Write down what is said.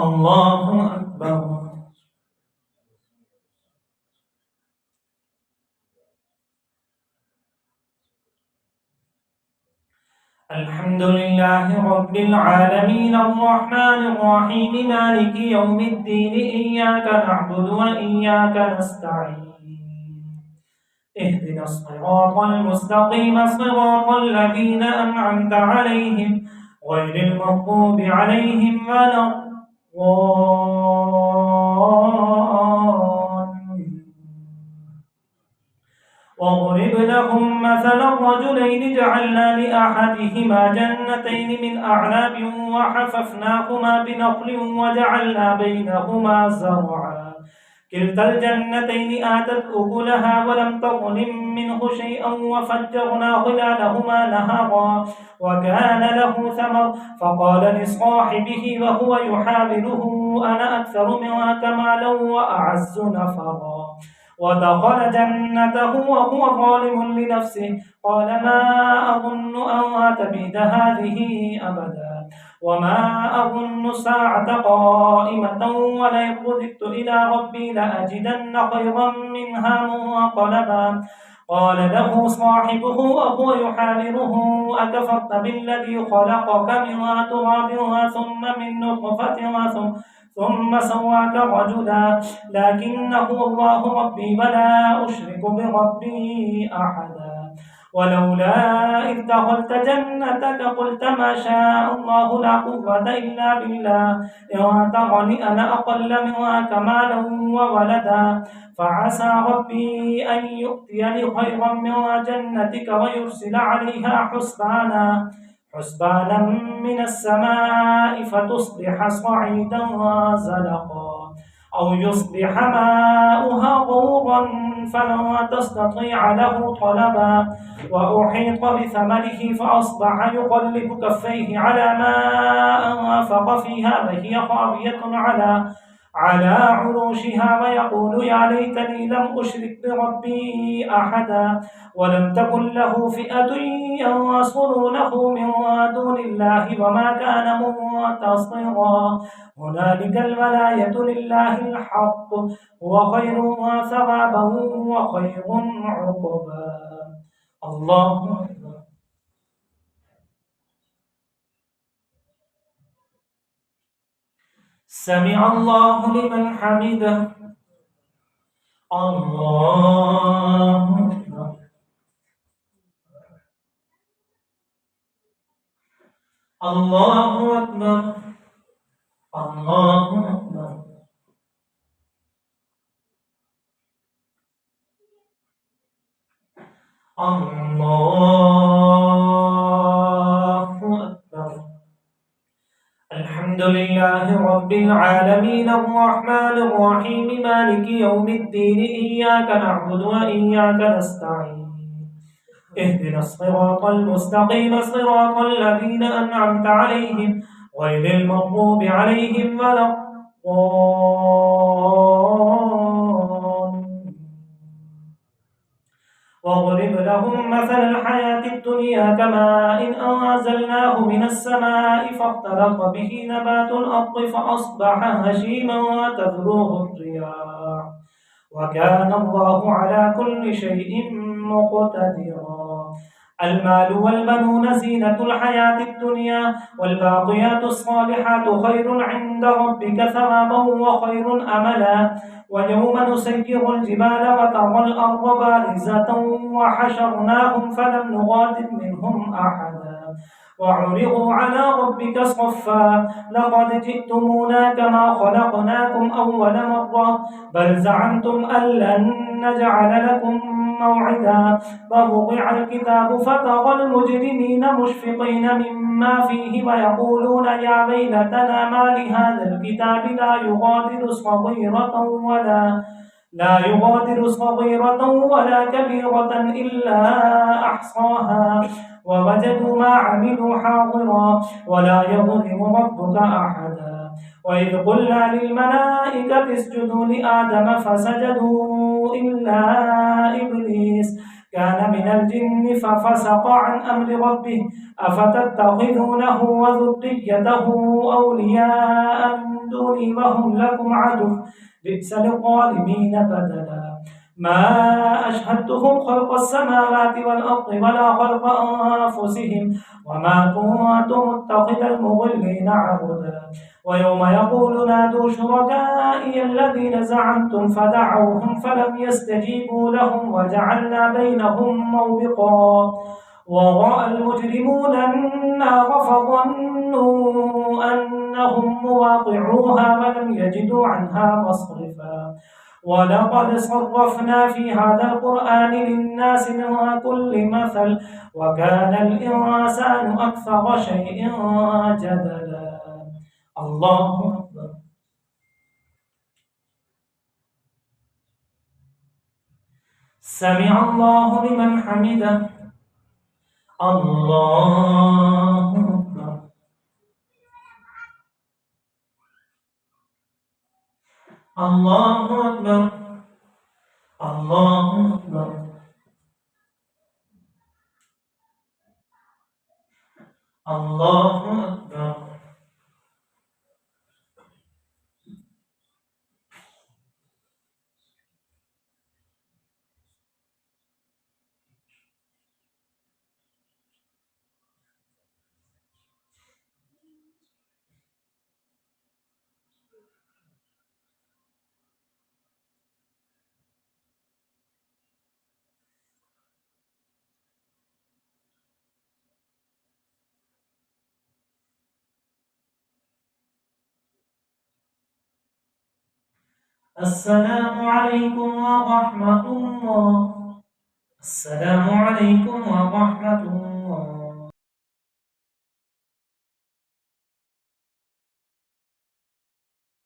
الله أكبر. الحمد لله رب العالمين الرحمن الرحيم مالك يوم الدين إياك نعبد وإياك نستعين اهدنا الصراط المستقيم صراط الذين أنعمت عليهم غير المغضوب عليهم ولا الضالين. واضرب لهم مثل الرجلين جعلنا لأحدهما جنتين من أعناب وحففناهما بنخل وجعلنا بينهما زرعا كلتا الجنتين آتت أكلها ولم تظلم منه شيئا وفجرنا خلالهما نهرا وكان له ثمر فقال لصاحبه وهو يحاوره أنا أكثر منك مالا وأعز نفرا ودخل جنته وهو ظالم لنفسه قال ما أظن أن تبيد هذه أبدا وما أظن الساعة قائمة ولئن رددت إلى ربي لأجدن خيرا منها منقلبا قال له صاحبه وهو يحاوره أكفرت بالذي خلقك من تراب ثم من نطفة ثم سواك رجلا لكنه الله ربي ولا أشرك بربي أحدا ولولا إذ دخلت جنتك قلت ما شاء الله لا قوة إلا بالله إن ترني أنا أقل منك مالا وولدا فعسى ربي أن يؤتيني خيرا من جنتك ويرسل عليها حسبانا من السماء فتصبح صعيدا زلقا أو يصبح ماؤها غورا فلن تستطيع له طلبا وأحيط بثمره فأصبح يقلب كفيه على ما أنفق فيها وهي خاوية على عروشها ويقول يا ليتني لم أشرك بربي أحدا ولم تكن له فئة ينصرونه من دون الله وما كان منتصرا هنالك الولاية لله الحق هو خير ثوابا وخير عقبا. الله أكبر. سمع الله لمن حمده. الله أكبر. الله أكبر. الله أكبر. الله أكبر. الحمد لله رب العالمين الرحمن الرحيم مالك يوم الدين إياك نعبد وإياك نستعين اهدنا الصراط المستقيم صراط الذين أنعمت عليهم غير المغضوب عليهم ولا الضالين. واضرب لهم مثل الحياة الدنيا كماء إن أنزلناه من السماء فاختلط به نبات الأرض فأصبح هشيما تذروه الرياح وكان الله على كل شيء مقتدرا. المال والبنون زينة الحياة الدنيا والباقيات الصالحات خير عند ربك ثوابا وخير أملا. ويوم نسير الجبال وترى الأرض بارزة وحشرناهم فلم نغادر منهم أحدا وعرضوا على ربك صفا لقد جئتمونا كما خلقناكم أول مرة بل زعمتم أن لن نجعل لكم موعدا فوضع الكتاب فترى المجرمين مشفقين مما فيه ويقولون يا ويلتنا ما لهذا الكتاب لا يغادر صغيرة ولا كبيرة إلا أحصاها ووجدوا ما عملوا حاضرا ولا يظلم ربك أحدا. وإذ قلنا للملائكة اسجدوا لآدم فسجدوا إلا إبليس كان من الجن ففسق عن أمر ربه أفتتخذونه وذريته أولياء من دون رسولي وهم لكم عدو بئس للظالمين بدلا ما أشهدتهم خلق السماوات والأرض ولا خلق أنفسهم وما كنت متخذ المضلين عبدا ويوم يقول نادوا شركائي الذين زعمتم فدعوهم فلم يستجيبوا لهم وجعلنا بينهم موبقا ورأى المجرمون النار فظنوا أنهم مواقعوها ولم يجدوا عنها مصرفا ولقد صرفنا في هذا القرآن للناس من كل مثل وكان الإنسان أكثر شيء جدلا الله أكبر سمع الله لمن حمده الله أكبر الله أكبر الله أكبر الله أكبر السلام عليكم ورحمة الله السلام عليكم ورحمة الله